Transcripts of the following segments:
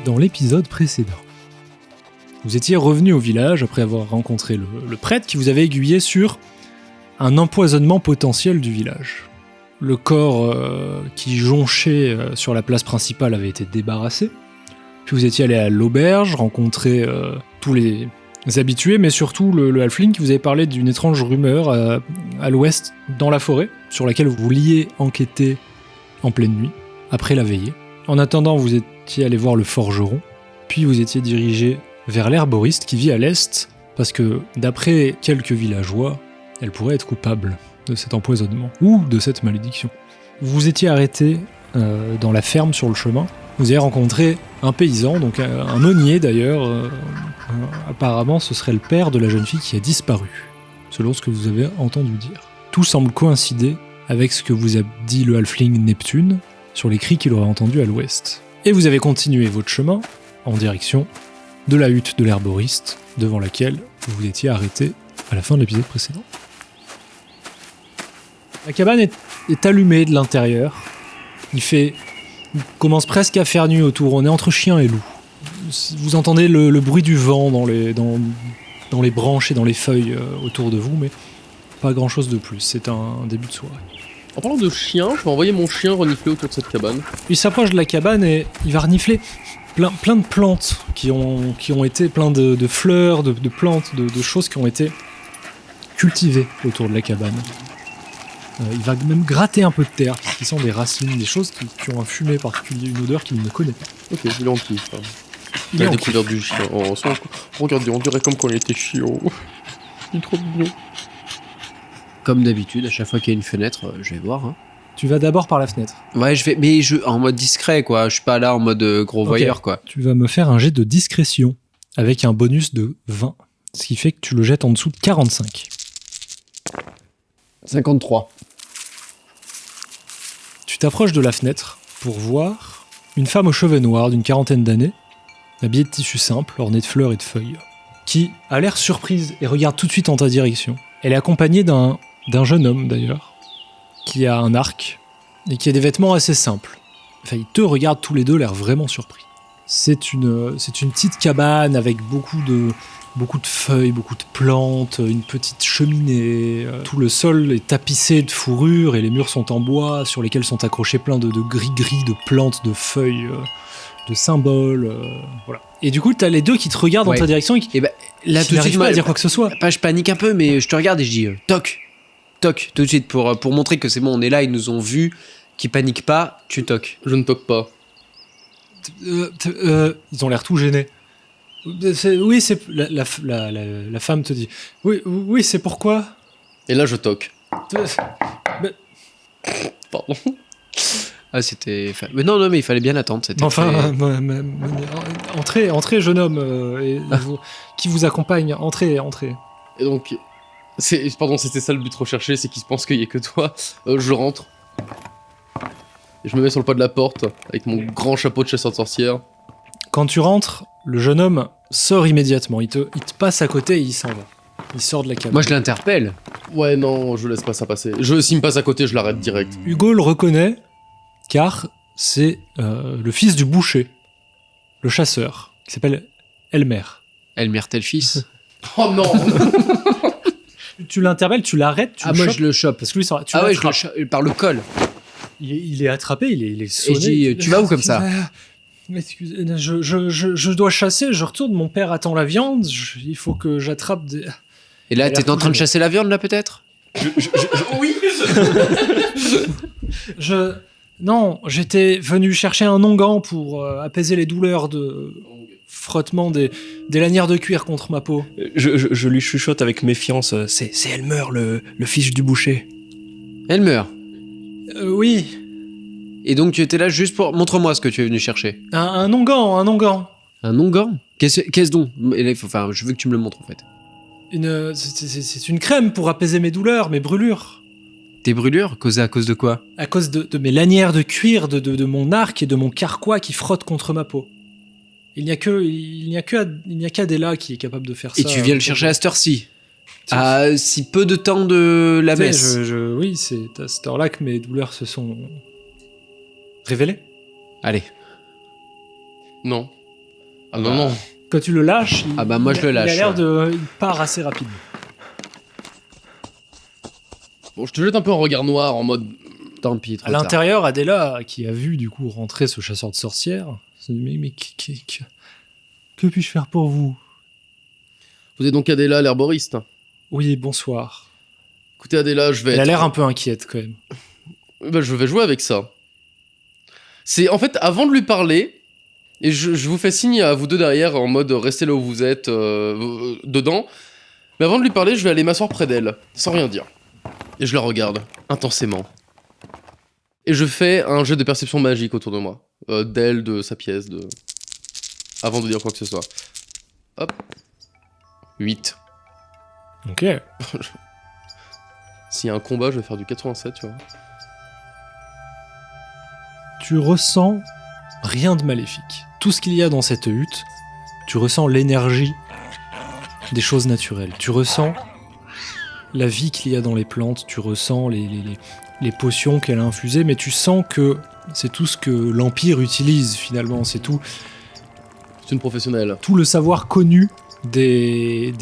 dans l'épisode précédent. Vous étiez revenu au village après avoir rencontré le prêtre qui vous avait aiguillé sur un empoisonnement potentiel du village. Le corps qui jonchait sur la place principale avait été débarrassé. Puis vous étiez allé à l'auberge, rencontrer tous les habitués, mais surtout le halfling qui vous avait parlé d'une étrange rumeur à l'ouest, dans la forêt, sur laquelle vous vouliez enquêter en pleine nuit, après la veillée. En attendant, vous étiez allé voir le forgeron, puis vous étiez dirigé vers l'herboriste qui vit à l'est, parce que, d'après quelques villageois, elle pourrait être coupable de cet empoisonnement, ou de cette malédiction. Vous vous étiez arrêté dans la ferme sur le chemin. Vous avez rencontré un paysan, donc un meunier d'ailleurs. Apparemment, ce serait le père de la jeune fille qui a disparu, selon ce que vous avez entendu dire. Tout semble coïncider avec ce que vous a dit le halfling Neptune sur les cris qu'il aurait entendus à l'ouest. Et vous avez continué votre chemin en direction de la hutte de l'herboriste, devant laquelle vous vous étiez arrêté à la fin de l'épisode précédent. La cabane est allumée de l'intérieur. Il commence presque à faire nuit autour. On est entre chien et loup. Vous entendez le bruit du vent dans les branches et dans les feuilles autour de vous, mais pas grand chose de plus. C'est un début de soirée. En parlant de chien, je vais envoyer mon chien renifler autour de cette cabane. Il s'approche de la cabane et il va renifler plein de plantes qui ont été, plein de fleurs, de plantes, de choses qui ont été cultivées autour de la cabane. Il va même gratter un peu de terre, qui sont des racines, des choses qui ont un fumet particulier, une odeur qu'il ne connaît pas. Ok, il est en kiff. Il est La en découverte du chien. Oh, regardez, on dirait comme quand il était chiot. Il est trop mignon. Comme d'habitude, à chaque fois qu'il y a une fenêtre, je vais voir. Hein. Tu vas d'abord par la fenêtre. Ouais, mais en mode discret, quoi. Je suis pas là en mode gros voyeur, quoi. Tu vas me faire un jet de discrétion, avec un bonus de 20, ce qui fait que tu le jettes en dessous de 45. 53. Tu t'approches de la fenêtre pour voir une femme aux cheveux noirs d'une quarantaine d'années, habillée de tissu simple, ornée de fleurs et de feuilles, qui a l'air surprise et regarde tout de suite en ta direction. Elle est accompagnée d'un jeune homme d'ailleurs, qui a un arc et qui a des vêtements assez simples. Enfin, ils te regardent tous les deux, l'air vraiment surpris. C'est une petite cabane avec beaucoup de feuilles, beaucoup de plantes, une petite cheminée. Tout le sol est tapissé de fourrure et les murs sont en bois sur lesquels sont accrochés plein de gris-gris, de plantes, de feuilles, de symboles. Voilà. Et du coup, t'as les deux qui te regardent dans ta direction et qui là, tout de suite, n'arrivent pas à dire quoi que ce soit. Je panique un peu, mais je te regarde et je dis toc, toc, tout de suite pour montrer que c'est bon, on est là, ils nous ont vus, qu'ils paniquent pas, tu toques. Je ne toque pas. Ils ont l'air tout gênés. Oui, c'est la femme te dit. Oui, c'est pourquoi. Et là, je toque. Mais- Pardon. Ah, c'était. Mais non, mais il fallait bien l'attendre. C'était Enfin, entrez, jeune homme, qui vous accompagne. Entrez. Et donc, c'était ça le but recherché, c'est qu'il se pense qu'il y a que toi. Je rentre. Et je me mets sur le pas de la porte, avec mon grand chapeau de chasseur de sorcière. Quand tu rentres, le jeune homme sort immédiatement. Il te passe à côté et il s'en va. Il sort de la cabane. Moi, je l'interpelle. Ouais, non, je laisse pas ça passer. S'il me passe à côté, je l'arrête direct. Hugo le reconnaît, car c'est le fils du boucher, le chasseur, qui s'appelle Elmer. Elmer tel fils. Oh non. Tu l'interpelles, tu l'arrêtes, tu le moi, chopes, je le chope. parce que lui, tu Ah ouais, je l'attrapes. le chope par le col. Il est attrapé, il est Et sonné. je dis, tu vas où comme ça? Excusez, je dois chasser, je retourne, mon père attend la viande, il faut que j'attrape des... Et là, Il a l'air t'es en train de tout chasser la viande, là, peut-être? Oui. Non, j'étais venu chercher un onguent pour apaiser les douleurs de frottement des lanières de cuir contre ma peau. Je lui chuchote avec méfiance. C'est Elmer, le fils du boucher. Elmer. Oui, Et donc, tu étais là juste pour... Montre-moi ce que tu es venu chercher. un onguent. Un onguent? Qu'est-ce donc? Et là, enfin, je veux que tu me le montres, en fait. C'est une crème pour apaiser mes douleurs, mes brûlures. Tes brûlures, causées à cause de quoi? À cause de mes lanières de cuir, de mon arc et de mon carquois qui frottent contre ma peau. Il n'y a qu'Adela qui est capable de faire ça. Et tu viens le chercher à cette heure-ci? À si peu de temps de la Tu sais, messe? oui, c'est à cette heure-là que mes douleurs se sont révélées. Allez. Non. Ah non, non. Quand tu le lâches, Ah bah, moi, je le lâche, il a l'air ouais. de... Il part assez rapidement. Bon, je te jette un peu un regard noir en mode... Tant pis, trop À tard. l'intérieur, Adela, qui a vu du coup rentrer ce chasseur de sorcières, se dit mais que puis-je faire pour vous? Vous êtes donc Adela, l'herboriste. Oui, bonsoir. Écoutez, Adela, je vais Elle a être... l'air un peu inquiète quand même. Bah, je vais jouer avec ça. C'est en fait, avant de lui parler, et je vous fais signe à vous deux derrière en mode restez là où vous êtes, dedans. Mais avant de lui parler, je vais aller m'asseoir près d'elle, sans rien dire. Et je la regarde, intensément. Et je fais un jet de perception magique autour de moi. D'elle, de sa pièce, de... Avant de dire quoi que ce soit. Hop. 8. Ok. S'il y a un combat, je vais faire du 87, tu vois. Tu ressens rien de maléfique. Tout ce qu'il y a dans cette hutte, tu ressens l'énergie des choses naturelles. Tu ressens la vie qu'il y a dans les plantes, tu ressens les potions qu'elle a infusées, mais tu sens que c'est tout ce que l'Empire utilise finalement. C'est tout C'est une professionnelle. le savoir connu des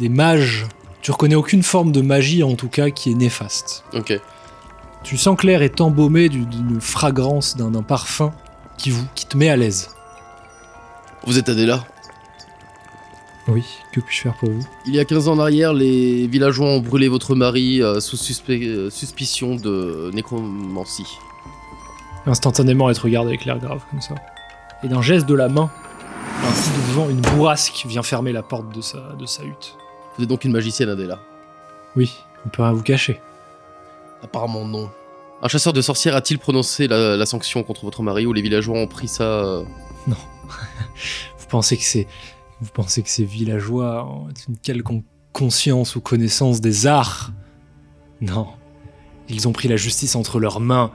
mages. Tu reconnais aucune forme de magie en tout cas qui est néfaste. Ok. Tu sens que l'air est embaumé d'une fragrance, d'un parfum qui te met à l'aise. Vous êtes Adela. Oui, que puis-je faire pour vous? Il y a 15 ans en arrière, les villageois ont brûlé votre mari sous suspicion de nécromancie. Instantanément, elle te regarde avec l'air grave comme ça. Et d'un geste de la main, ainsi devant une bourrasque vient fermer la porte de sa hutte. Vous êtes donc une magicienne, Adela. Oui, on peut rien vous cacher. Apparemment non. Un chasseur de sorcières a-t-il prononcé la sanction contre votre mari ou les villageois ont pris ça Vous pensez que ces villageois ont une quelconque conscience ou connaissance des arts? Non. Ils ont pris la justice entre leurs mains.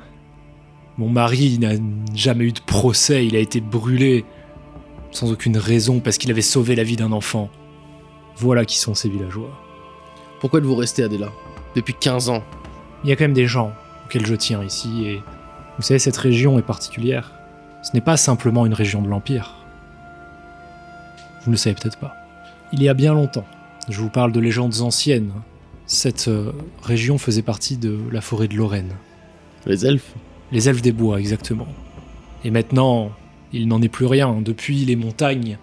Mon mari n'a jamais eu de procès, il a été brûlé sans aucune raison parce qu'il avait sauvé la vie d'un enfant. Voilà qui sont ces villageois. Pourquoi êtes-vous resté, Adela? Depuis 15 ans. Il y a quand même des gens auxquels je tiens ici et vous savez, cette région est particulière. Ce n'est pas simplement une région de l'Empire. Vous ne le savez peut-être pas. Il y a bien longtemps, je vous parle de légendes anciennes, cette région faisait partie de la forêt de Lorraine. Les elfes? Les elfes des bois, exactement. Et maintenant, il n'en est plus rien. Depuis, les montagnes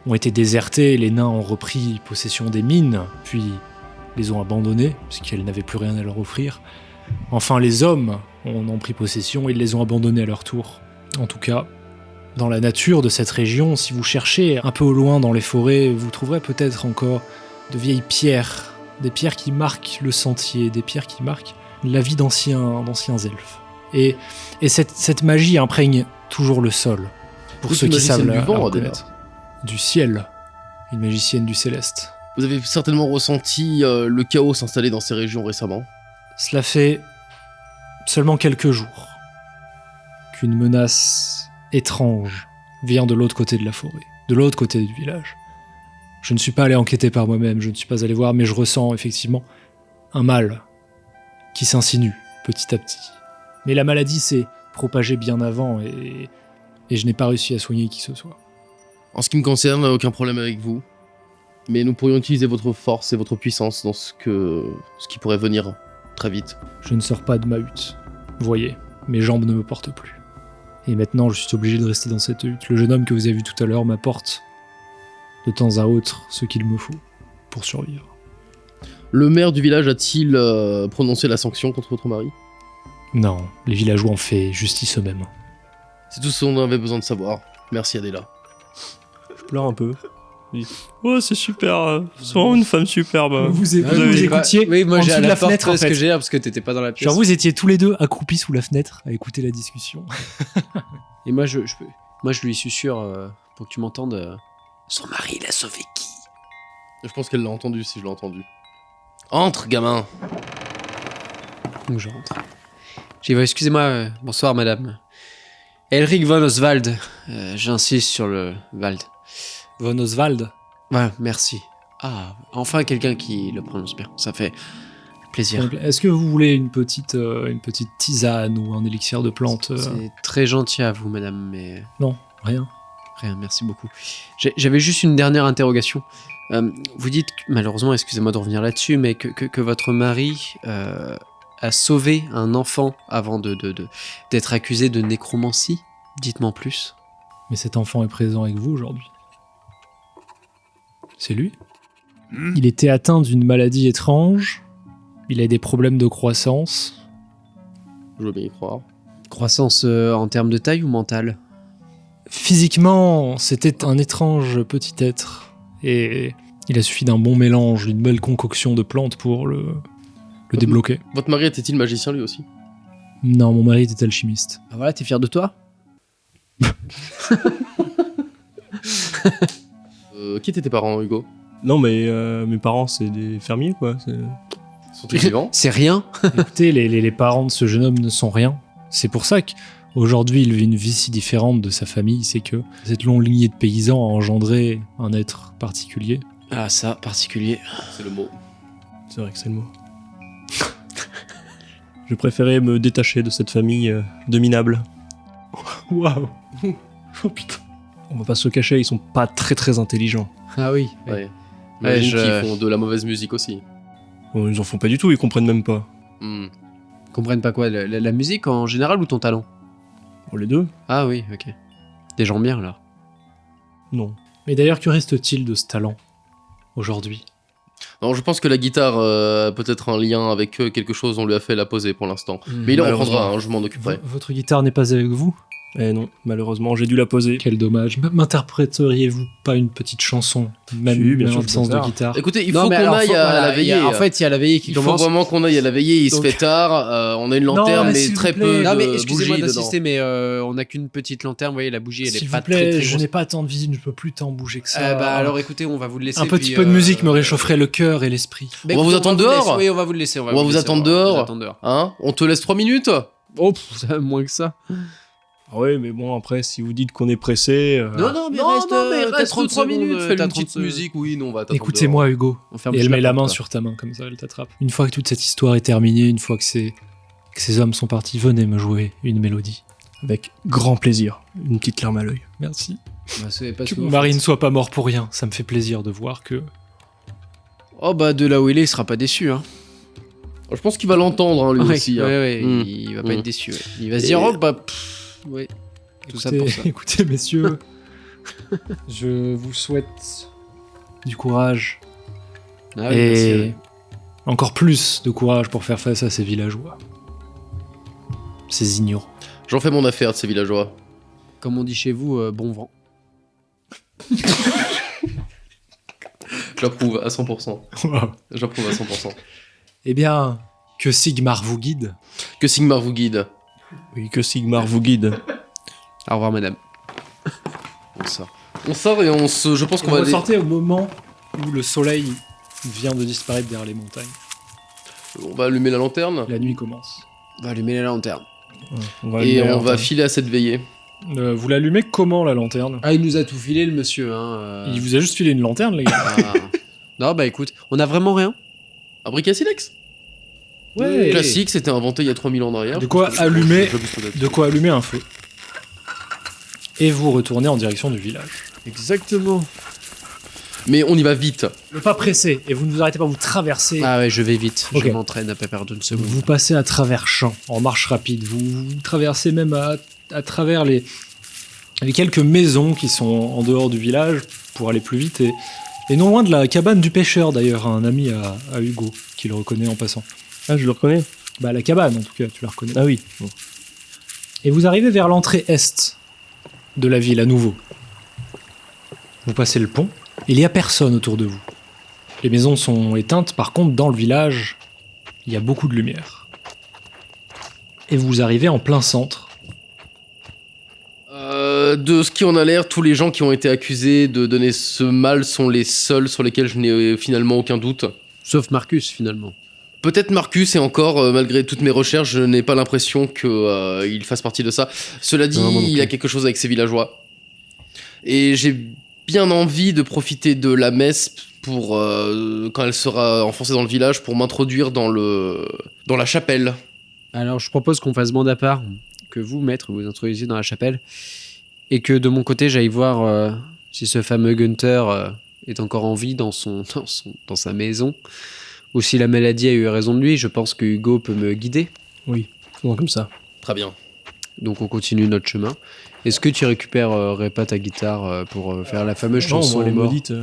ont été désertées, les nains ont repris possession des mines, puis les ont abandonnées, puisqu'elles n'avaient plus rien à leur offrir. Enfin, les hommes en ont pris possession et ils les ont abandonnés à leur tour. En tout cas, dans la nature de cette région, si vous cherchez un peu au loin dans les forêts, vous trouverez peut-être encore de vieilles pierres, des pierres qui marquent le sentier, des pierres qui marquent la vie d'anciens elfes. Et cette magie imprègne toujours le sol, pour Vous ceux êtes qui une savent magicienne la du vent, reconnaître. Du ciel, une magicienne du céleste. Vous avez certainement ressenti le chaos s'installer dans ces régions récemment. Cela fait seulement quelques jours qu'une menace étrange vient de l'autre côté de la forêt, de l'autre côté du village. Je ne suis pas allé enquêter par moi-même, je ne suis pas allé voir, mais je ressens effectivement un mal qui s'insinue petit à petit. Mais la maladie s'est propagée bien avant et je n'ai pas réussi à soigner qui que ce soit. En ce qui me concerne, aucun problème avec vous. Mais nous pourrions utiliser votre force et votre puissance dans ce qui pourrait venir très vite. Je ne sors pas de ma hutte. Vous voyez, mes jambes ne me portent plus. Et maintenant, je suis obligé de rester dans cette hutte. Le jeune homme que vous avez vu tout à l'heure m'apporte de temps à autre ce qu'il me faut pour survivre. Le maire du village a-t-il prononcé la sanction contre votre mari? Non, les villageois ont fait justice eux-mêmes. C'est tout ce qu'on avait besoin de savoir. Merci Adela. Je pleure un peu. Je dis, oh, c'est super, c'est vraiment une femme superbe. Vous avez- écoutiez Oui, moi en j'ai dessous à de la la porte fenêtre, en ce que fait. j'ai parce que t'étais pas dans la pièce. Genre vous étiez tous les deux accroupis sous la fenêtre à écouter la discussion. Et moi je lui susurre pour que tu m'entendes. Son mari l'a sauvé qui? Je pense qu'elle l'a entendu si je l'ai entendu. Entre, gamin. Donc je rentre. J'ai dit, excusez-moi, bonsoir madame. Elric von Oswald. J'insiste sur le Wald. Von Oswald. Ouais, merci. Ah, enfin quelqu'un qui le prononce bien. Ça fait plaisir. Donc, est-ce que vous voulez une petite tisane ou un élixir de plante C'est très gentil à vous, madame, mais Non, rien. Rien, merci beaucoup. J'avais juste une dernière interrogation. Vous dites, malheureusement, excusez-moi de revenir là-dessus, mais que votre mari a sauvé un enfant avant d'être accusé de nécromancie. Dites-moi en plus. Mais cet enfant est présent avec vous aujourd'hui. C'est lui. Il était atteint d'une maladie étrange. Il a des problèmes de croissance. Je veux bien y croire. Croissance en termes de taille ou mentale? Physiquement, c'était un étrange petit être. Et il a suffi d'un bon mélange, d'une belle concoction de plantes pour le débloquer. Votre mari était-il magicien lui aussi? Non, mon mari était alchimiste. Ah voilà, t'es fier de toi? Qui étaient tes parents, Hugo? Non, mais mes parents, c'est des fermiers, quoi. Sont-ils vivants? C'est rien. Écoutez, les parents de ce jeune homme ne sont rien. C'est pour ça qu'aujourd'hui, il vit une vie si différente de sa famille. C'est que cette longue lignée de paysans a engendré un être particulier. Ah ça, particulier. C'est le mot. C'est vrai que c'est le mot. Je préférais me détacher de cette famille de minables. Waouh. Oh putain. On va pas se le cacher, ils sont pas très très intelligents. Ah oui. Ouais. Ouais, Imagine qu'ils font de la mauvaise musique aussi. Bon, ils en font pas du tout, ils comprennent même pas. Hmm. Comprennent pas quoi, la musique en général ou ton talent? Bon, les deux? Ah oui, ok. Des gens bien alors. Non. Mais d'ailleurs, que reste-t-il de ce talent aujourd'hui? Non, je pense que la guitare a peut-être un lien avec quelque chose, on lui a fait la poser pour l'instant. Mais il en malheureusement. reprendra, hein, je m'en occuperai. Votre guitare n'est pas avec vous? Eh non, malheureusement, j'ai dû la poser. Quel dommage. M'interpréteriez-vous pas une petite chanson, même, Si, bien même sûr, en je absence peux de faire. guitare? Écoutez, il Non, faut mais qu'on alors, aille faut- à voilà, la veillée. en fait, il y a la veillée qui il faut commence. vraiment qu'on aille à la veillée, il Donc- se fait tard, on a une lanterne, mais mais s'il très vous peu plaît. de Non mais excusez-moi bougies d'insister, dedans. mais on n'a qu'une petite lanterne, vous voyez, la bougie elle est S'il pas vous plaît, très très je grosse. n'ai pas tant de visite, je ne peux plus tant bouger que ça. Bah alors écoutez, on va vous le laisser. un petit puis, peu de musique me réchaufferait le cœur et l'esprit. Bah, On va écoutez, vous attendre le dehors. laisser. Oui, on va vous le laisser. On va vous attendre dehors. Hein? On te laisse 3 minutes? Oh, ça, moins que ça. Ah ouais, mais bon, après, si vous dites qu'on est pressé... Non, mais Non, reste, non, mais t'as reste 30 3 minutes, secondes, fais t'as une 30 petite musique, oui, non, on va t'attendre Écoutez-moi, Hugo. On ferme Et juste elle met la porte, main quoi. sur ta main, comme ça, elle t'attrape. Une fois que toute cette histoire est terminée, une fois que ces hommes sont partis, venez me jouer une mélodie. Avec grand plaisir. Une petite larme à l'œil. Merci. Bah, c'est parce Que que mon vous mari faites- ne soit pas mort pour rien. Ça me fait plaisir de voir que... Oh bah de là où il sera pas déçu. Hein. Je pense qu'il va l'entendre, hein, lui Ouais, aussi. hein. ouais, Mm. il va pas Mm. être déçu. Ouais. Il va se Et- dire, oh bah, ouais. Tout ça pour ça. Écoutez, messieurs, je vous souhaite du courage Ah oui, et merci, ouais. encore plus de courage pour faire face à ces villageois. Ces ignorants. J'en fais mon affaire de ces villageois. Comme on dit chez vous, bon vent. J'approuve à 100%. J'approuve à 100%. Eh bien, que Sigmar vous guide. Que Sigmar vous guide. Oui, que Sigmar vous guide. Au revoir, madame. On sort. On sort et je pense qu'on Vous va aller... ressortez au moment où le soleil vient de disparaître derrière les montagnes. On va allumer la lanterne. La nuit commence. On va allumer la lanterne. On va Et allumer la on va lanterne. filer à cette veillée. Vous l'allumez comment, la lanterne? Ah, il nous a tout filé, le monsieur. Hein, Il vous a juste filé une lanterne, les gars. Ah. Non, bah écoute, on a vraiment rien. Un briquet silex. Ouais. Classique, c'était inventé il y a 3000 ans en arrière. De quoi allumer- j'abuse peut-être. De quoi allumer un feu. Et vous retournez en direction du village. Exactement. Mais on y va vite. Ne pas presser, et vous ne vous arrêtez pas, vous traversez. Ah ouais, je vais vite. Ok. Je m'entraîne à pas perdre une seconde. Vous passez à travers champs, en marche rapide. Vous traversez même à travers les quelques maisons qui sont en dehors du village pour aller plus vite. Et non loin de la cabane du pêcheur, d'ailleurs, un ami à Hugo, qui le reconnaît en passant. Ah, je le reconnais. Bah, la cabane, en tout cas, tu la reconnais. Ah oui. Bon. Et vous arrivez vers l'entrée est de la ville, à nouveau. Vous passez le pont. Il n'y a personne autour de vous. Les maisons sont éteintes, par contre, dans le village, il y a beaucoup de lumière. Et vous arrivez en plein centre. De ce qui en a l'air, tous les gens qui ont été accusés de donner ce mal sont les seuls sur lesquels je n'ai finalement aucun doute. Sauf Marcus, finalement. Peut-être Marcus, et encore, malgré toutes mes recherches, je n'ai pas l'impression qu'il fasse partie de ça. Cela dit, Non, moi non il a plus. quelque chose avec ses villageois. Et j'ai bien envie de profiter de la messe pour, quand elle sera enfoncée dans le village, pour m'introduire dans la chapelle. Alors, je propose qu'on fasse bande à part, que vous, maître, vous introduisiez dans la chapelle, et que de mon côté, j'aille voir si ce fameux Gunther est encore en vie dans sa maison, ou si la maladie a eu raison de lui. Je pense que Hugo peut me guider. Oui, faisons comme ça. Très bien. Donc on continue notre chemin. Est-ce que tu récupérerais pas ta guitare pour faire la fameuse Non, chanson moi, les morts maudites.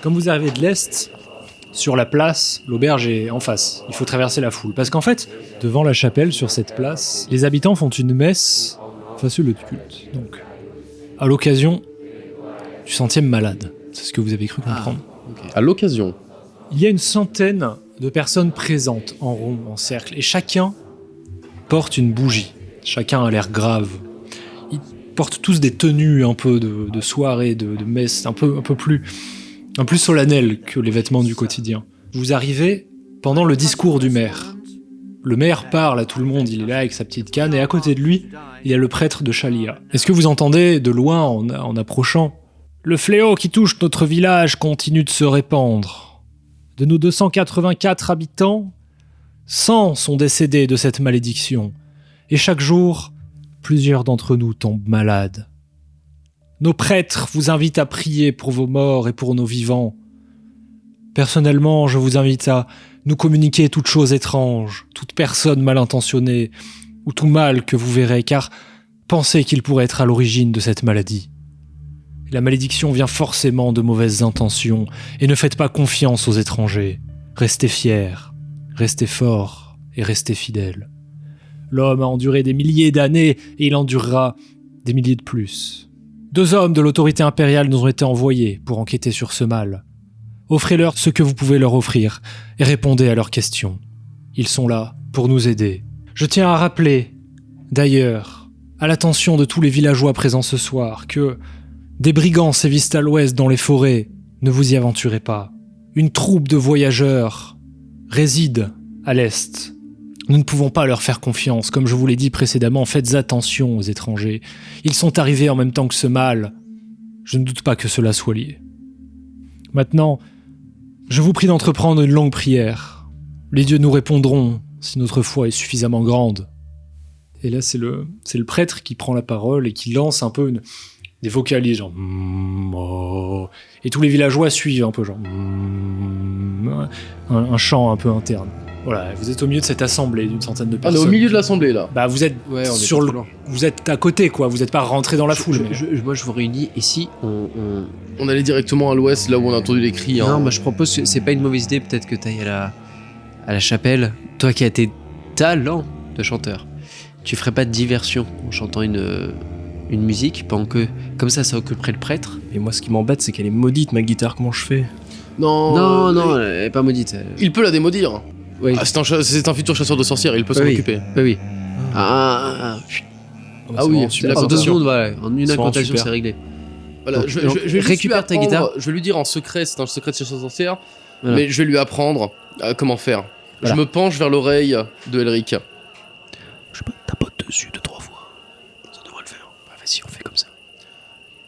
Comme vous arrivez de l'est, sur la place, l'auberge est en face. Il faut traverser la foule. Parce qu'en fait, devant la chapelle, sur cette place, les habitants font une messe, face au lieu de culte. Donc, à l'occasion du 100e malade. C'est ce que vous avez cru comprendre. À l'occasion. Il y a une centaine de personnes présentes en rond, en cercle, et chacun porte une bougie. Chacun a l'air grave. Ils portent tous des tenues un peu de soirée, de messe, un peu plus solennelles que les vêtements du quotidien. Vous arrivez pendant le discours du maire. Le maire parle à tout le monde, il est là avec sa petite canne, et à côté de lui, il y a le prêtre de Chalia. Est-ce que vous entendez de loin, en approchant, « Le fléau qui touche notre village continue de se répandre. De nos 284 habitants, 100 sont décédés de cette malédiction. Et chaque jour, plusieurs d'entre nous tombent malades. Nos prêtres vous invitent à prier pour vos morts et pour nos vivants. Personnellement, je vous invite à nous communiquer toute chose étrange, toute personne mal intentionnée, ou tout mal que vous verrez, car pensez qu'il pourrait être à l'origine de cette maladie. La malédiction vient forcément de mauvaises intentions, et ne faites pas confiance aux étrangers. Restez fiers, restez forts et restez fidèles. L'homme a enduré des milliers d'années, et il endurera des milliers de plus. 2 hommes de l'autorité impériale nous ont été envoyés pour enquêter sur ce mal. Offrez-leur ce que vous pouvez leur offrir, et répondez à leurs questions. Ils sont là pour nous aider. Je tiens à rappeler, d'ailleurs, à l'attention de tous les villageois présents ce soir, que des brigands sévissent à l'ouest dans les forêts, ne vous y aventurez pas. Une troupe de voyageurs réside à l'est. Nous ne pouvons pas leur faire confiance. Comme je vous l'ai dit précédemment, faites attention aux étrangers. Ils sont arrivés en même temps que ce mal. Je ne doute pas que cela soit lié. Maintenant, je vous prie d'entreprendre une longue prière. Les dieux nous répondront si notre foi est suffisamment grande. Et là, c'est le prêtre qui prend la parole et qui lance un peu des vocalises, genre oh. Et tous les villageois suivent un peu, genre un chant un peu interne. Voilà, vous êtes au milieu de cette assemblée d'une centaine de On est personnes. au milieu de l'assemblée là. Bah vous êtes Ouais, on est sur pas le, trop loin. vous êtes à côté quoi. Vous n'êtes pas rentré dans la foule. mais- Moi, je vous réunis. Et si On allait directement à l'ouest, là où on a entendu les cris. Non, hein. moi je propose que c'est pas une mauvaise idée, peut-être que t'ailles à la chapelle. Toi qui as tes talents de chanteur, tu ferais pas de diversion en chantant une musique pendant que, comme ça occuperait le prêtre. Et moi, ce qui m'embête, c'est qu'elle est maudite, ma guitare. Comment je fais? Non, Non, elle est pas maudite. Il peut la démaudire. Oui, Ah, c'est un futur chasseur de sorcières, il peut s'en Oui. occuper. oui. Ah C'est oui, vraiment tu super. l'as En 2 Attention. secondes, voilà. En une C'est vraiment incantation, super. c'est réglé. Voilà, Donc, je vais juste lui récupère ta apprendre- guitare. Je vais lui dire en secret, c'est un secret de chasseur de sorcières, Voilà. mais je vais lui apprendre comment faire. Voilà. Je me penche vers l'oreille de Elric. Je peux tapote dessus 2-3 fois. Ça devrait le faire. Bah, vas-y, on fait comme ça.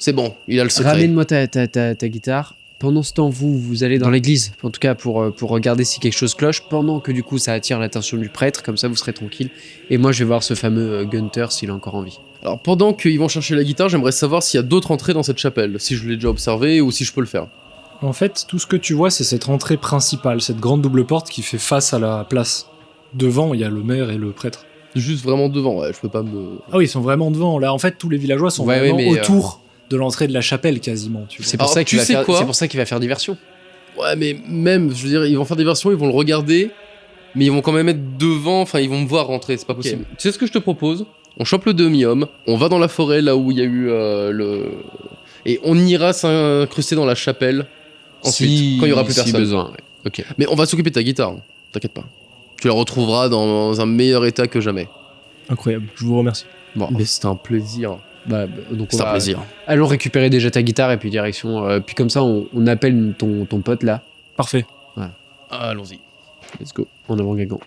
C'est bon, il a le secret. Ramène-moi ta guitare. Pendant ce temps, vous allez dans l'église, en tout cas pour regarder si quelque chose cloche, pendant que du coup ça attire l'attention du prêtre, comme ça vous serez tranquille. Et moi je vais voir ce fameux Gunther s'il a encore envie. Alors pendant qu'ils vont chercher la guitare, j'aimerais savoir s'il y a d'autres entrées dans cette chapelle, si je l'ai déjà observé ou si je peux le faire. En fait, tout ce que tu vois, c'est cette entrée principale, cette grande double porte qui fait face à la place. Devant, il y a le maire et le prêtre. Juste vraiment devant, ouais, je peux pas me... Ah oui, ils sont vraiment devant. Là, en fait, tous les villageois sont Ouais, vraiment ouais, mais, autour de l'entrée de la chapelle quasiment. Tu vois. C'est pour, Alors, ça tu qu'il va sais faire, quoi c'est pour ça qu'il va faire diversion. Ouais, mais même, je veux dire, ils vont faire des versions, ils vont le regarder, mais ils vont quand même être devant, enfin ils vont me voir rentrer, c'est pas possible. Tu sais ce que je te propose? On chope le demi-homme, on va dans la forêt là où il y a eu le... Et on ira s'incruster dans la chapelle ensuite, quand il y aura plus si personne. besoin. Ouais. Ok. Mais on va s'occuper de ta guitare, t'inquiète pas. Tu la retrouveras dans un meilleur état que jamais. Incroyable, je vous remercie. Bon, Mais c'était un plaisir. donc C'est un plaisir. Allons récupérer déjà ta guitare et puis direction. Puis comme ça, on appelle ton pote là. Parfait. Allons-y. Let's go. En avant Gagan.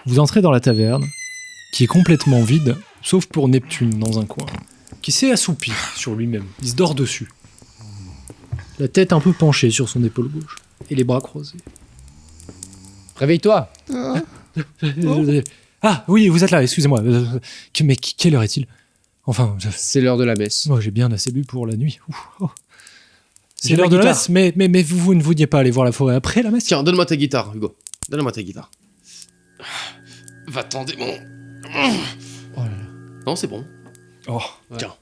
Vous entrez dans la taverne, qui est complètement vide, sauf pour Neptune dans un coin, qui s'est assoupi sur lui-même. Il se dort dessus. La tête un peu penchée sur son épaule gauche, et les bras croisés. Réveille-toi. Ah oui, vous êtes là, excusez-moi. Mais quelle heure est-il? Enfin, C'est l'heure de la messe. moi j'ai bien assez bu pour la nuit. Ouf, oh. C'est J'ai l'heure ma de la guitare. messe, mais vous ne vouliez pas aller voir la forêt après la messe? Tiens, donne-moi ta guitare, Hugo. Donne-moi ta guitare. Va-t'en, démon. Oh là là. Non, c'est bon. Oh. Tiens.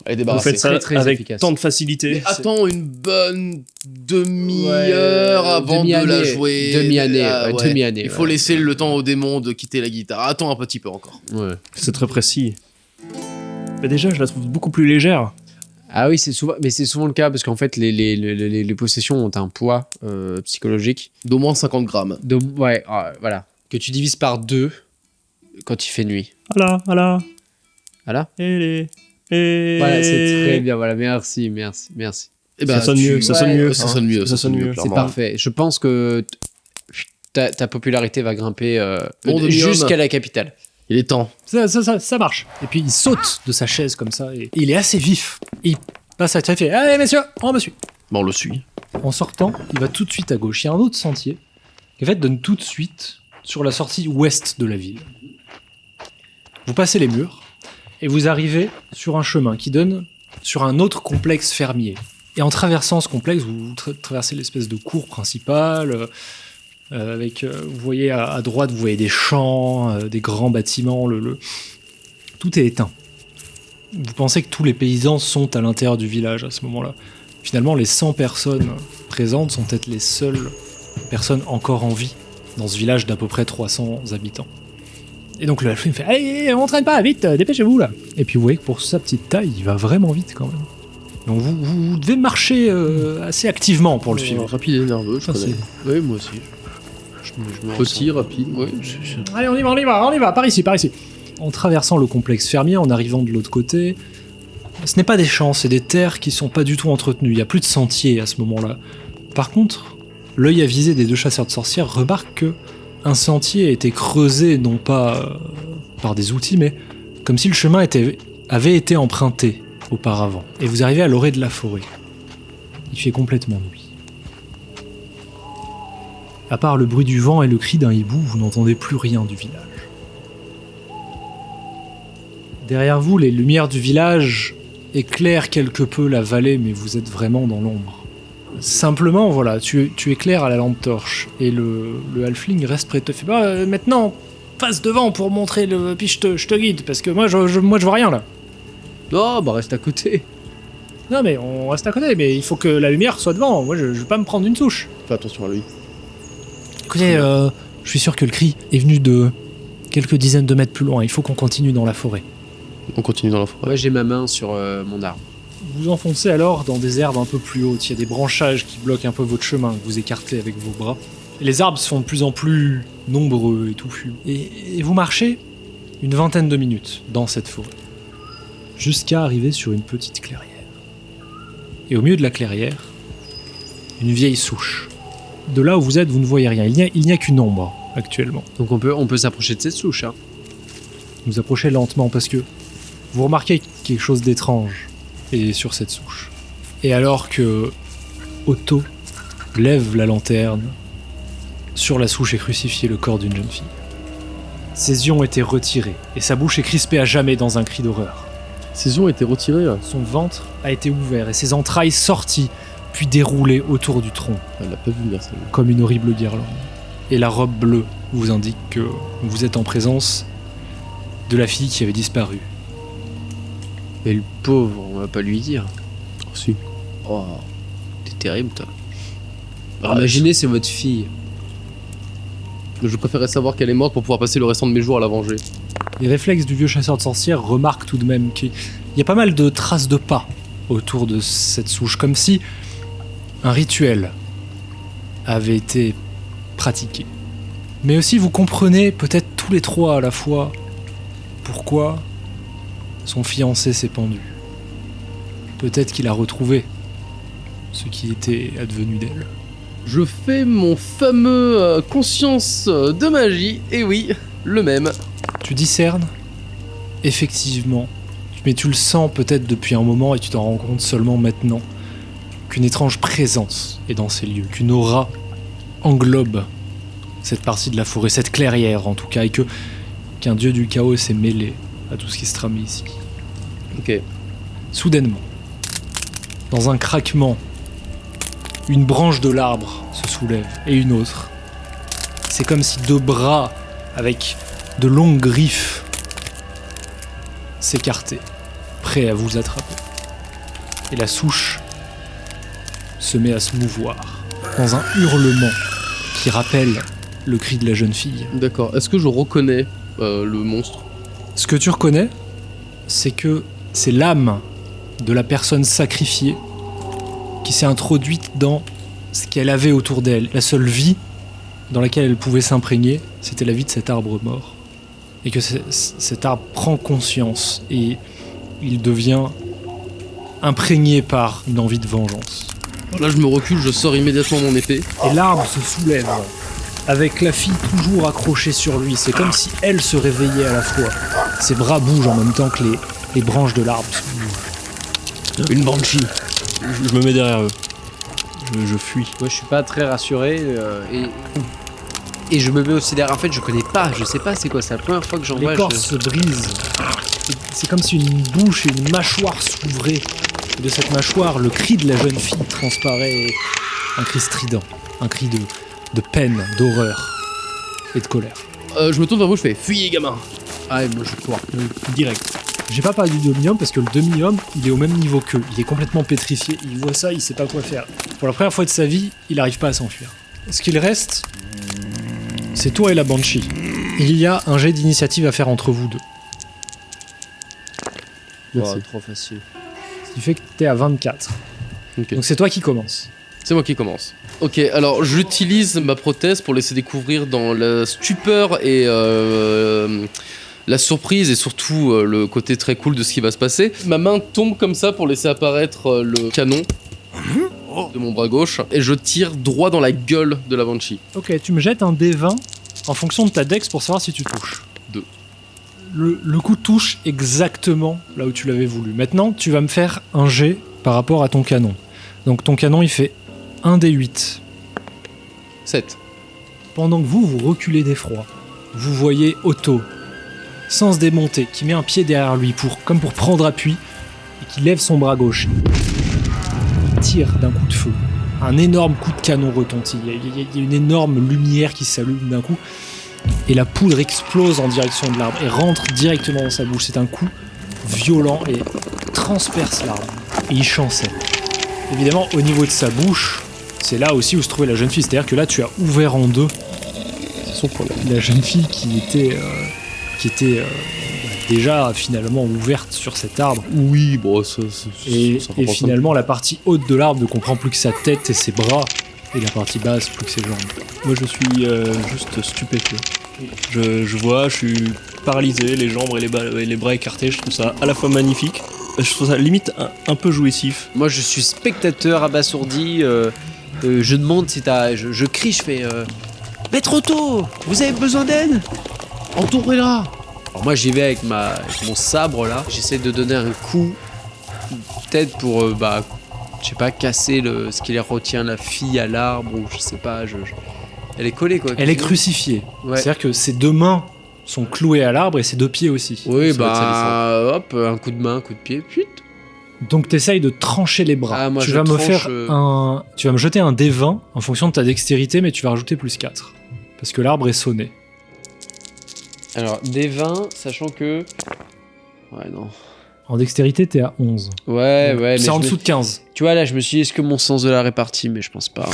Elle est Vous débarrassée. faites ça très, très avec efficace. tant de facilité. Mais attends une bonne demi-heure avant de la jouer. Demi-année, Ah, ouais, ouais. demi-année. Il faut laisser le temps au démon de quitter la guitare. Attends un petit peu encore. Ouais. C'est très précis. Mais déjà, je la trouve beaucoup plus légère. Ah oui, c'est souvent le cas parce qu'en fait, les possessions ont un poids psychologique. D'au moins 50 grammes. Voilà. Que tu divises par 2 quand il fait nuit. Voilà. Voilà. Et Voilà, c'est très bien. Voilà, merci. Eh Ça sonne mieux, ça sonne mieux. Ça sonne mieux. Ça sonne mieux. C'est clairement. parfait. Je pense que ta popularité va grimper Bon, demi-homme. jusqu'à la capitale. Il est temps. Ça marche. Et puis il saute de sa chaise comme ça, et il est assez vif. Il passe à travers, il fait « Allez messieurs, on me suit !» Bon, on le suit. En sortant, il va tout de suite à gauche. Il y a un autre sentier qui en fait donne tout de suite sur la sortie ouest de la ville. Vous passez les murs et vous arrivez sur un chemin qui donne sur un autre complexe fermier. Et en traversant ce complexe, vous traversez l'espèce de cour principale. Vous voyez à droite, vous voyez des champs, des grands bâtiments. Tout est éteint. Vous pensez que tous les paysans sont à l'intérieur du village à ce moment-là. Finalement, les 100 personnes présentes sont peut-être les seules personnes encore en vie dans ce village d'à peu près 300 habitants. Et donc le halfling fait « Allez, on traîne pas, vite, dépêchez-vous là !» Et puis vous voyez que pour sa petite taille, il va vraiment vite quand même. Donc vous devez marcher assez activement pour le suivre. Rapide et nerveux, je Ça, connais. Oui, moi aussi. Je me Petit, rapide. Ouais. Allez, on y va, par ici. En traversant le complexe fermier, en arrivant de l'autre côté, ce n'est pas des champs, c'est des terres qui sont pas du tout entretenues. Il y a plus de sentiers à ce moment-là. Par contre, l'œil avisé des deux chasseurs de sorcières remarque que un sentier a été creusé non pas par des outils, mais comme si le chemin avait été emprunté auparavant. Et vous arrivez à l'orée de la forêt. Il fait complètement nuit. À part le bruit du vent et le cri d'un hibou, vous n'entendez plus rien du village. Derrière vous, les lumières du village éclairent quelque peu la vallée, mais vous êtes vraiment dans l'ombre. Simplement, voilà, tu éclaires à la lampe torche, et le halfling reste près de te faire maintenant, passe devant pour montrer le... Puis je te guide, parce que moi je vois rien là. Oh, bah reste à côté. Non mais on reste à côté, mais il faut que la lumière soit devant, moi je vais pas me prendre une touche. Fais attention à lui. Écoutez, je suis sûr que le cri est venu de quelques dizaines de mètres plus loin, il faut qu'on continue dans la forêt. On continue dans la forêt. Ouais, j'ai ma main sur mon arme. Vous enfoncez alors dans des herbes un peu plus hautes, il y a des branchages qui bloquent un peu votre chemin, que vous écartez avec vos bras. Et les arbres sont de plus en plus nombreux et touffus. Et vous marchez une vingtaine de minutes dans cette forêt, jusqu'à arriver sur une petite clairière. Et au milieu de la clairière, une vieille souche. De là où vous êtes, vous ne voyez rien, il n'y a qu'une ombre actuellement. Donc on peut s'approcher de cette souche, hein. Vous approchez lentement parce que vous remarquez quelque chose d'étrange et sur cette souche. Et alors que Otto lève la lanterne, sur la souche est crucifié le corps d'une jeune fille. Ses yeux ont été retirés et sa bouche est crispée à jamais dans un cri d'horreur. Ses yeux ont été retirés. Son ventre a été ouvert et ses entrailles sorties puis déroulées autour du tronc Elle l'a pas vu venir, celle-là. comme une horrible guirlande. Et la robe bleue vous indique que vous êtes en présence de la fille qui avait disparu. Mais le pauvre, on va pas lui dire. Oh, si. Oh, t'es terrible, toi. Ah, Imaginez, c'est votre fille. Je préférais savoir qu'elle est morte pour pouvoir passer le restant de mes jours à la venger. Les réflexes du vieux chasseur de sorcières remarquent tout de même qu'il y a pas mal de traces de pas autour de cette souche, comme si un rituel avait été pratiqué. Mais aussi vous comprenez peut-être tous les trois à la fois pourquoi son fiancé s'est pendu. Peut-être qu'il a retrouvé ce qui était advenu d'elle. Je fais mon fameux conscience de magie, et oui, le même. Tu discernes, effectivement, mais tu le sens peut-être depuis un moment et tu t'en rends compte seulement maintenant, qu'une étrange présence est dans ces lieux, qu'une aura englobe cette partie de la forêt, cette clairière en tout cas, et qu'un dieu du chaos s'est mêlé à tout ce qui se trame ici. Ok. Soudainement, dans un craquement, une branche de l'arbre se soulève et une autre. C'est comme si deux bras avec de longues griffes s'écartaient, prêts à vous attraper. Et la souche se met à se mouvoir dans un hurlement qui rappelle le cri de la jeune fille. D'accord. Est-ce que je reconnais le monstre? Ce que tu reconnais, c'est que c'est l'âme de la personne sacrifiée qui s'est introduite dans ce qu'elle avait autour d'elle. La seule vie dans laquelle elle pouvait s'imprégner, c'était la vie de cet arbre mort. Et que cet arbre prend conscience et il devient imprégné par une envie de vengeance. Là, je me recule, je sors immédiatement mon épée. Et l'arbre se soulève, avec la fille toujours accrochée sur lui. C'est comme si elle se réveillait à la fois. Ses bras bougent en même temps que les branches de l'arbre se bougent. Une banshee. Je me mets derrière eux. Je fuis. Moi, je suis pas très rassuré et je me mets aussi derrière. En fait, je connais pas, je sais pas c'est quoi. C'est la première fois que j'en vois. L'écorce se brise. C'est comme si une bouche et une mâchoire s'ouvraient. Et de cette mâchoire, le cri de la jeune fille transparaît. Un cri strident. Un cri de peine, d'horreur et de colère. Je me tourne vers vous, je fais fuyez, gamin. Ah, et moi je cours. Direct. J'ai pas parlé du demi-homme parce que le demi-homme, il est au même niveau qu'eux. Il est complètement pétrifié. Il voit ça, il sait pas quoi faire. Pour la première fois de sa vie, il arrive pas à s'enfuir. Ce qu'il reste, c'est toi et la Banshee. Il y a un jet d'initiative à faire entre vous deux. Merci. Trop facile. Ce qui fait que t'es à 24. Ok. Donc c'est toi qui commence. C'est moi qui commence. Ok, alors j'utilise ma prothèse pour laisser découvrir dans la stupeur et la surprise et surtout le côté très cool de ce qui va se passer. Ma main tombe comme ça pour laisser apparaître le canon de mon bras gauche et je tire droit dans la gueule de la Banshee. Ok, tu me jettes un D20 en fonction de ta dex pour savoir si tu touches. 2. Le coup touche exactement là où tu l'avais voulu. Maintenant, tu vas me faire un jet par rapport à ton canon. Donc ton canon, il fait 1 D8. 7. Pendant que vous reculez d'effroi, vous voyez Otto, sans se démonter, qui met un pied derrière lui comme pour prendre appui, et qui lève son bras gauche. Il tire d'un coup de feu. Un énorme coup de canon retentit. Il y a une énorme lumière qui s'allume d'un coup, et la poudre explose en direction de l'arbre et rentre directement dans sa bouche. C'est un coup violent et transperce l'arbre. Et il chancelle. Évidemment, au niveau de sa bouche, c'est là aussi où se trouvait la jeune fille. C'est-à-dire que là, tu as ouvert en deux la jeune fille qui était déjà finalement ouverte sur cet arbre. Oui, bon, ça Et rapporte finalement, la partie haute de l'arbre ne comprend plus que sa tête et ses bras, et la partie basse plus que ses jambes. Moi, je suis juste stupéfait. Je vois, je suis paralysé, les jambes et les bras écartés. Je trouve ça à la fois magnifique. Je trouve ça limite un peu jouissif. Moi, je suis spectateur abasourdi. Je demande si t'as. Je crie, je fais. Maître Otto, vous avez besoin d'aide? Entourez-la. Alors moi, j'y vais avec mon sabre là. J'essaie de donner un coup, peut-être pour je sais pas, casser ce qui les retient la fille à l'arbre ou je sais pas. Elle est collée quoi. Elle est crucifiée. Ouais. C'est-à-dire que ses deux mains sont clouées à l'arbre et ses deux pieds aussi. Oui, Ça va être salissant. hop, un coup de main, un coup de pied, putain. Donc t'essayes de trancher les bras. Ah, moi, tu je vas me tranche, faire tu vas me jeter un D20 en fonction de ta dextérité, mais tu vas rajouter plus 4. Parce que l'arbre est sonné. Alors, des 20, sachant que. Ouais, non. En dextérité, t'es à 11. Ouais, Donc, ouais, mais. c'est en dessous de 15. Tu vois, là, je me suis dit, est-ce que mon sens de la répartie? Mais je pense pas.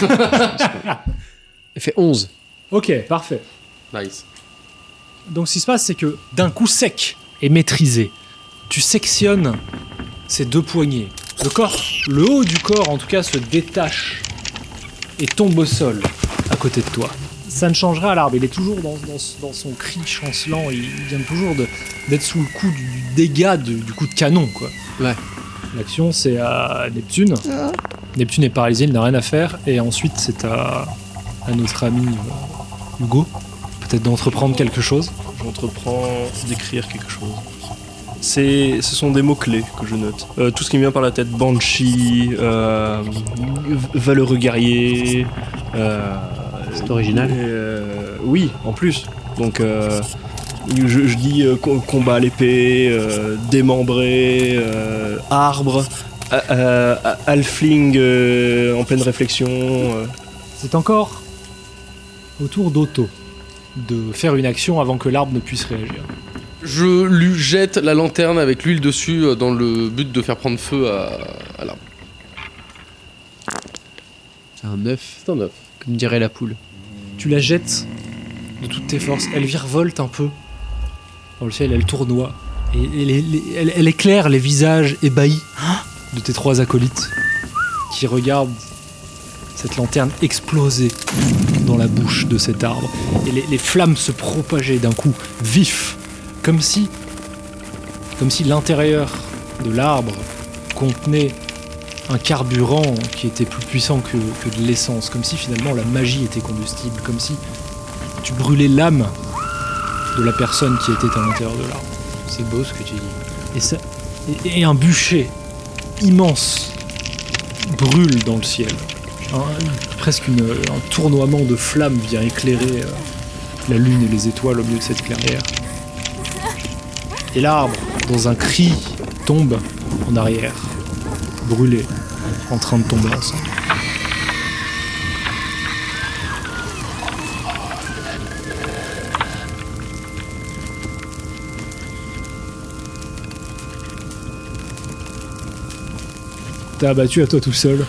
Elle fait 11. Ok, parfait. Nice. Donc ce qui se passe, c'est que d'un coup sec et maîtrisé, tu sectionnes ces deux poignets. Le haut du corps, en tout cas, se détache et tombe au sol à côté de toi. Ça ne changera à l'arbre. Il est toujours dans son cri chancelant. Il vient toujours d'être sous le coup du dégât du coup de canon, quoi. Ouais. L'action, c'est à Neptune. Neptune est paralysé, il n'a rien à faire. Et ensuite, c'est à notre ami Hugo, peut-être d'entreprendre quelque chose. J'entreprends d'écrire quelque chose. Ce sont des mots-clés que je note. Tout ce qui me vient par la tête, Banshee, valeureux guerrier... C'est original. oui, en plus. Donc, Je dis combat à l'épée, démembré, arbre, halfling en pleine réflexion. C'est encore au tour d'Otto de faire une action avant que l'arbre ne puisse réagir. Je lui jette la lanterne avec l'huile dessus dans le but de faire prendre feu à l'arbre. C'est un œuf, C'est un œuf. comme dirait la poule. Tu la jettes de toutes tes forces. Elle virevolte un peu dans le ciel, elle tournoie. Et elle éclaire les visages ébahis de tes 3 acolytes qui regardent cette lanterne exploser dans la bouche de cet arbre. Et les flammes se propageaient d'un coup, vif, comme si l'intérieur de l'arbre contenait un carburant qui était plus puissant que de l'essence, comme si finalement la magie était combustible, comme si tu brûlais l'âme de la personne qui était à l'intérieur de l'arbre. C'est beau ce que tu dis. Et un bûcher immense brûle dans le ciel. Presque un tournoiement de flammes vient éclairer la lune et les étoiles au milieu de cette clairière. Et l'arbre, dans un cri, tombe en arrière, brûlé, en train de tomber ensemble. T'as abattu à toi tout seul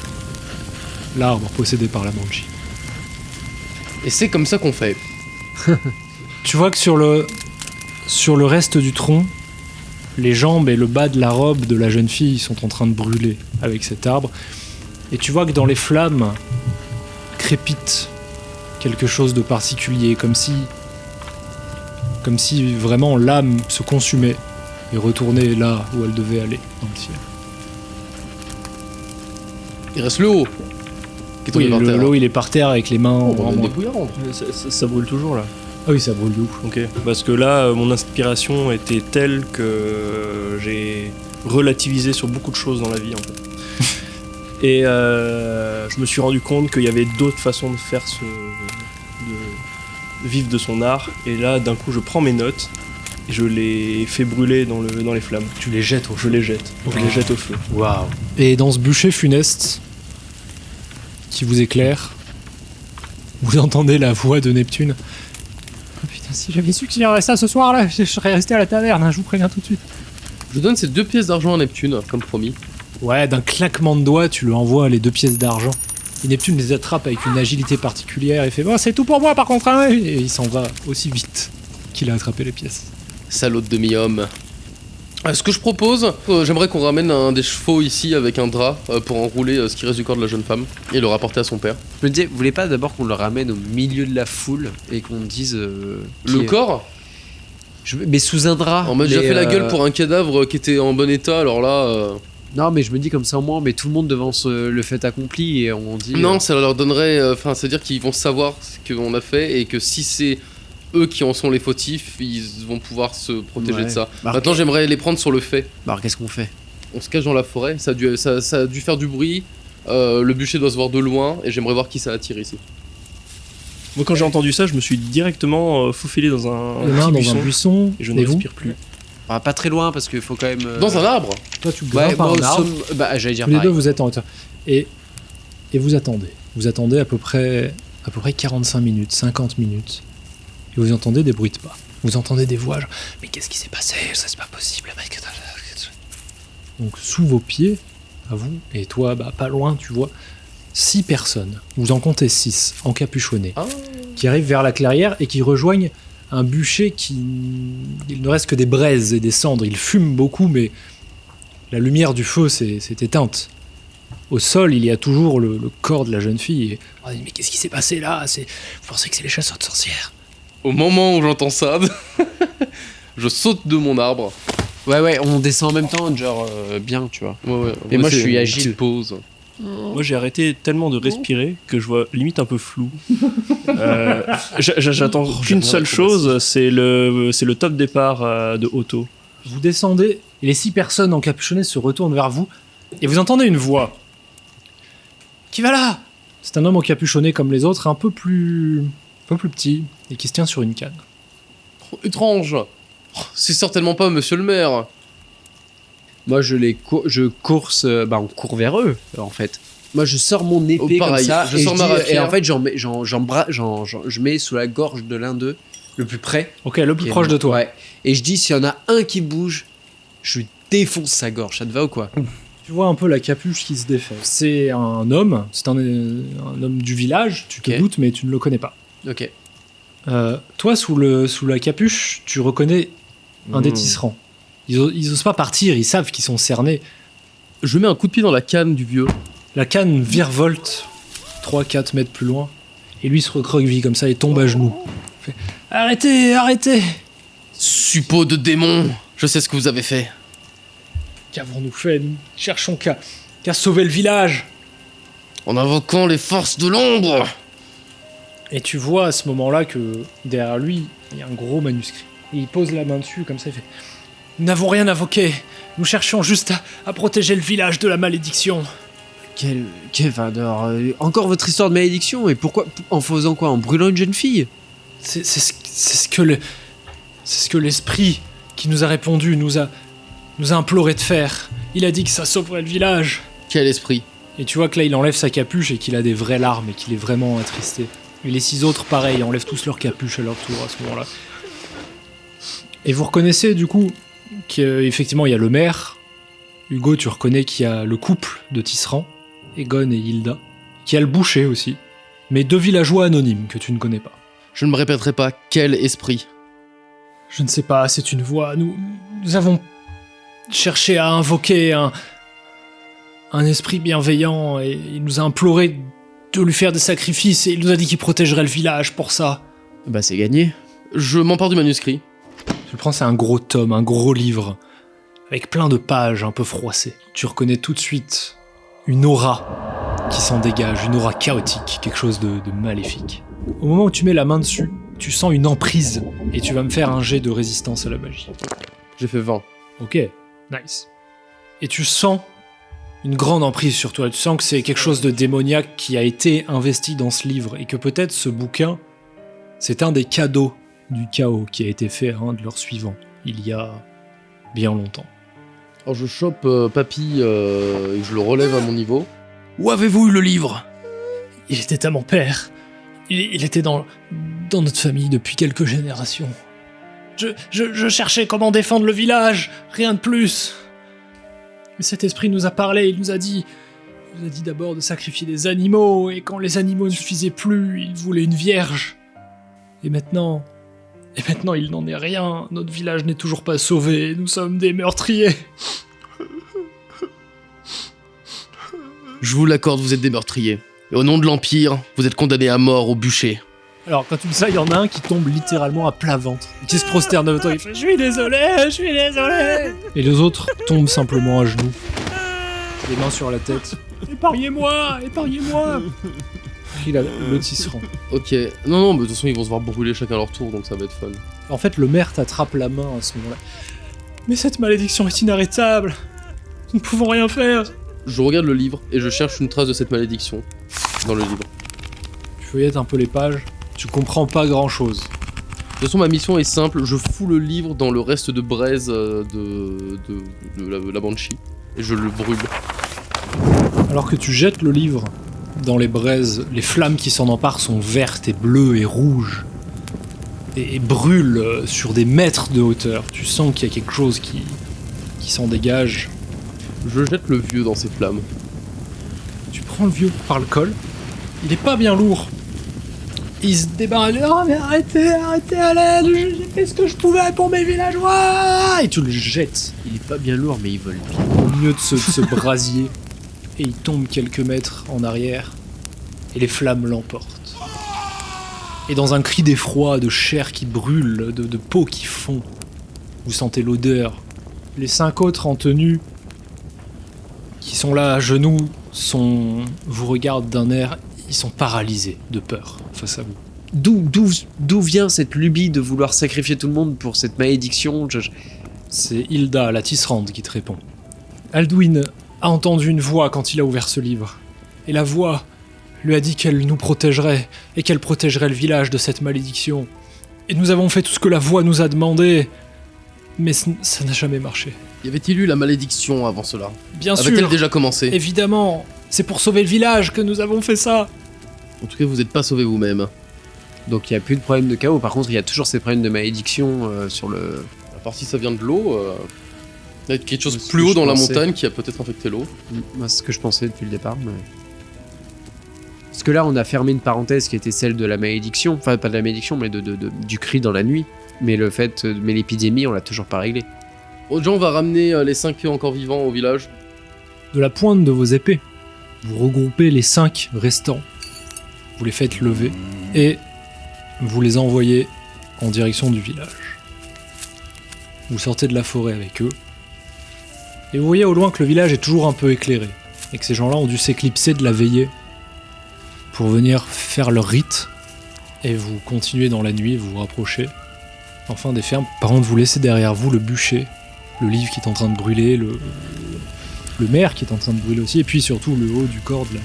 l'arbre possédé par la Banshee. Et c'est comme ça qu'on fait. Tu vois que sur le reste du tronc, les jambes et le bas de la robe de la jeune fille sont en train de brûler avec cet arbre. Et tu vois que dans les flammes crépite quelque chose de particulier, comme si vraiment l'âme se consumait et retournait là où elle devait aller, dans le ciel. Il reste le haut. Qui est tombé Oui, par terre. l'eau il est par terre avec les mains Oh, on a vraiment- des bouillards. Ça brûle toujours là. Ah oui, ça brûle de ouf. Ok. Parce que là, mon inspiration était telle que j'ai relativisé sur beaucoup de choses dans la vie en fait. Et je me suis rendu compte qu'il y avait d'autres façons de faire de vivre de son art. Et là, d'un coup, je prends mes notes et je les fais brûler dans les flammes. Tu les jettes au Je feu. les jette. Je les jette au feu. Waouh. Et dans ce bûcher funeste qui vous éclaire, vous entendez la voix de Neptune. Oh putain, si j'avais su qu'il y aurait ça ce soir-là, je serais resté à la taverne, hein, je vous préviens tout de suite. Je donne ces 2 pièces d'argent à Neptune, comme promis. Ouais, d'un claquement de doigts, tu lui envoies les 2 pièces d'argent. Et Neptune les attrape avec une agilité particulière et fait « Oh, c'est tout pour moi par contre hein !» Et il s'en va aussi vite qu'il a attrapé les pièces. Salaud de demi-homme. Ce que je propose, j'aimerais qu'on ramène un des chevaux ici avec un drap pour enrouler ce qui reste du corps de la jeune femme et le rapporter à son père. Je me disais, vous voulez pas d'abord qu'on le ramène au milieu de la foule et qu'on dise. Qui Le est- corps, Mais sous un drap. on m'a déjà mais, fait la gueule pour un cadavre qui était en bon état, alors là... Non, mais je me dis comme ça au moins, mais tout le monde devant le fait accompli et on dit. Non, ça leur donnerait... Enfin, c'est-à-dire qu'ils vont savoir ce qu'on a fait et que si c'est eux qui en sont les fautifs, ils vont pouvoir se protéger Ouais. de ça. Bah, Maintenant, j'aimerais les prendre sur le fait. Bah, alors qu'est-ce qu'on fait? On se cache dans la forêt, ça a dû faire du bruit, le bûcher doit se voir de loin et j'aimerais voir qui ça attire ici. Moi, quand j'ai entendu ça, je me suis directement faufilé dans un Les mains petit dans un buisson, et je ne et vous respire plus. Bah, pas très loin parce qu'il faut quand même. Dans un arbre. Toi, tu Ouais, grimpes à moi, un arbre. bah, j'allais dire Tous les deux, pareil. vous êtes en hauteur. Et vous attendez. Vous attendez à peu près 45 minutes, 50 minutes. Et vous entendez des bruits de pas. Vous entendez des voix. Genre, mais qu'est-ce qui s'est passé? Ça, c'est pas possible, mec. Donc, sous vos pieds, à vous, et toi, bah, pas loin, tu vois, 6 personnes. Vous en comptez 6, encapuchonnés, Ah. qui arrivent vers la clairière et qui rejoignent un bûcher qui... Il ne reste que des braises et des cendres. Il fume beaucoup, mais la lumière du feu s'est éteinte. Au sol, il y a toujours le corps de la jeune fille. Et... on dit, mais qu'est-ce qui s'est passé là? Vous pensez que c'est les chasseurs de sorcières? Au moment où j'entends ça, je saute de mon arbre. Ouais, on descend en même temps, genre bien, tu vois. Ouais. Et moi, c'est je suis une agile. petite pause. Moi, j'ai arrêté tellement de respirer que je vois limite un peu flou. J'attends qu'une seule chose, c'est le top départ de Otto. Vous descendez, et les 6 personnes encapuchonnées se retournent vers vous, et vous entendez une voix. Qui va là? C'est un homme encapuchonné comme les autres, un peu plus petit, et qui se tient sur une canne. étrange. Oh, c'est certainement pas monsieur le maire. Moi, je course, on court vers eux, en fait. Moi, je sors mon épée pareil, comme ça, je et, sors ma dis- et rapière. en fait, je mets sous la gorge de l'un d'eux, le plus près. Ok, le plus qui est proche de toi. Ouais. Et je dis, s'il y en a un qui bouge, je lui défonce sa gorge. Ça te va ou quoi? Tu vois un peu la capuche qui se défait. C'est un homme, c'est un homme du village, tu te Ok. doutes, mais tu ne le connais pas. Ok. Toi, sous la capuche, tu reconnais un des tisserands. Ils osent pas partir, ils savent qu'ils sont cernés. Je mets un coup de pied dans la canne du vieux. La canne virevolte 3-4 mètres plus loin, et lui se recroqueville comme ça et tombe à genoux. Il fait, arrêtez, arrêtez! Suppôt de démon. Je sais ce que vous avez fait. Qu'avons-nous fait? Nous cherchons qu'à sauver le village. En invoquant les forces de l'ombre. Et tu vois à ce moment-là que derrière lui, il y a un gros manuscrit. Et il pose la main dessus comme ça, il fait « Nous n'avons rien invoqué. Nous cherchions juste à protéger le village de la malédiction. Encore votre histoire de malédiction? Et pourquoi? En faisant quoi? En brûlant une jeune fille? C'est ce que l'esprit qui nous a répondu nous a imploré de faire. Il a dit que ça sauverait le village. » Quel esprit. Et tu vois que là, il enlève sa capuche et qu'il a des vraies larmes et qu'il est vraiment attristé. Et les 6 autres, pareil, enlèvent tous leur capuche à leur tour à ce moment-là. Et vous reconnaissez du coup qu'effectivement il y a le maire. Hugo, tu reconnais qu'il y a le couple de tisserands, Egon et Hilda. Qu'il y a le boucher aussi. Mais 2 villageois anonymes que tu ne connais pas. Je ne me répéterai pas quel esprit. Je ne sais pas, c'est une voix. Nous avons cherché à invoquer un esprit bienveillant et il nous a imploré de lui faire des sacrifices et il nous a dit qu'il protégerait le village pour ça. Bah, c'est gagné. Je m'empare du manuscrit. Tu le prends, c'est un gros tome, un gros livre, avec plein de pages un peu froissées. Tu reconnais tout de suite une aura qui s'en dégage, une aura chaotique, quelque chose de maléfique. Au moment où tu mets la main dessus, tu sens une emprise et tu vas me faire un jet de résistance à la magie. J'ai fait 20. Ok, nice. Et tu sens une grande emprise sur toi. Tu sens que c'est quelque chose de démoniaque qui a été investi dans ce livre et que peut-être ce bouquin, c'est un des cadeaux du chaos qui a été fait à un de leurs suivants il y a bien longtemps. Alors je chope Papy et je le relève à mon niveau. Où avez-vous eu le livre? Il était à mon père. Il était dans notre famille depuis quelques générations. Je cherchais comment défendre le village, rien de plus. Mais cet esprit nous a parlé, il nous a dit d'abord de sacrifier des animaux, et quand les animaux ne suffisaient plus, il voulait une vierge. Et maintenant, il n'en est rien, notre village n'est toujours pas sauvé, nous sommes des meurtriers. Je vous l'accorde, vous êtes des meurtriers. Et au nom de l'Empire, vous êtes condamnés à mort au bûcher. Alors, quand tu dis ça, il y en a un qui tombe littéralement à plat ventre, qui se prosterne devant toi, il fait « Je suis désolé !» Et les autres tombent simplement à genoux, les mains sur la tête. « Épargnez-moi ! Crie le tisserand. Ok. Non, mais de toute façon, ils vont se voir brûler chacun leur tour, donc ça va être fun. En fait, le maire t'attrape la main à ce moment-là. « Mais cette malédiction est inarrêtable. Nous ne pouvons rien faire. » Je regarde le livre et je cherche une trace de cette malédiction dans le livre. Tu feuillettes un peu les pages, tu comprends pas grand-chose. De toute façon, ma mission est simple, je fous le livre dans le reste de braise de la Banshee et je le brûle. Alors que tu jettes le livre dans les braises, les flammes qui s'en emparent sont vertes et bleues et rouges et brûlent sur des mètres de hauteur. Tu sens qu'il y a quelque chose qui s'en dégage. Je jette le vieux dans ces flammes. Tu prends le vieux par le col, il est pas bien lourd. Il se débat, oh mais arrêtez à l'aide, j'ai fait ce que je pouvais pour mes villageois. Et tu le jettes Il est pas bien lourd, mais il vole bien. au milieu de ce brasier et il tombe quelques mètres en arrière et les flammes l'emportent. Et dans un cri d'effroi, de chair qui brûle, de peau qui fond, vous sentez l'odeur. Les 5 autres en tenue qui sont là à genoux vous regardent d'un air, ils sont paralysés de peur face à vous. D'où vient cette lubie de vouloir sacrifier tout le monde pour cette malédiction? C'est Hilda, la tisserande, qui te répond. Alduin a entendu une voix quand il a ouvert ce livre. Et la voix lui a dit qu'elle nous protégerait, et qu'elle protégerait le village de cette malédiction. Et nous avons fait tout ce que la voix nous a demandé, mais ça n'a jamais marché. Y avait-il eu la malédiction avant cela? Bien Avait-elle sûr, déjà commencé? évidemment, c'est pour sauver le village que nous avons fait ça. En tout cas, vous n'êtes pas sauvé vous-même. Donc il n'y a plus de problème de chaos. Par contre, il y a toujours ces problèmes de malédiction sur le. À part si ça vient de l'eau, il y a quelque chose C'est ce plus que haut je dans la pensais. montagne qui a peut-être infecté l'eau. Moi, c'est ce que je pensais depuis le départ. Mais... Parce que là, on a fermé une parenthèse qui était celle de la malédiction. Enfin, pas de la malédiction, mais du cri dans la nuit. Mais mais l'épidémie, on l'a toujours pas réglé. Autre gens, on va ramener les 5 encore vivants au village. De la pointe de vos épées, vous regroupez les 5 restants. Vous les faites lever et vous les envoyez en direction du village. Vous sortez de la forêt avec eux. Et vous voyez au loin que le village est toujours un peu éclairé. Et que ces gens-là ont dû s'éclipser de la veillée pour venir faire leur rite. Et vous continuez dans la nuit, vous vous rapprochez. Enfin des fermes. Par contre, vous laissez derrière vous le bûcher, le livre qui est en train de brûler, le maire qui est en train de brûler aussi, et puis surtout le haut du corps de la...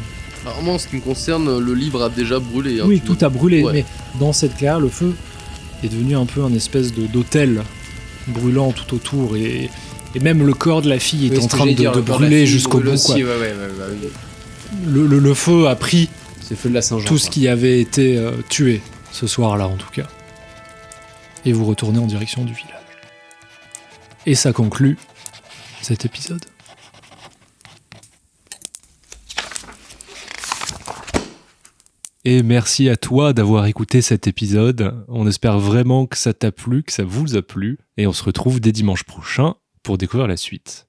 Alors moi, en ce qui me concerne, le livre a déjà brûlé. Hein, Oui, tu tout me- a brûlé, Ouais. mais dans cette clairière, le feu est devenu un peu un espèce d'hôtel brûlant tout autour, et même le corps de la fille est en train de brûler jusqu'au bout. Quoi. Le feu a pris C'est le feu de la Saint-Jean. tout ce qui avait été tué ce soir-là, en tout cas. Et vous retournez en direction du village. Et ça conclut cet épisode. Et merci à toi d'avoir écouté cet épisode. On espère vraiment que ça t'a plu, que ça vous a plu. Et on se retrouve dès dimanche prochain pour découvrir la suite.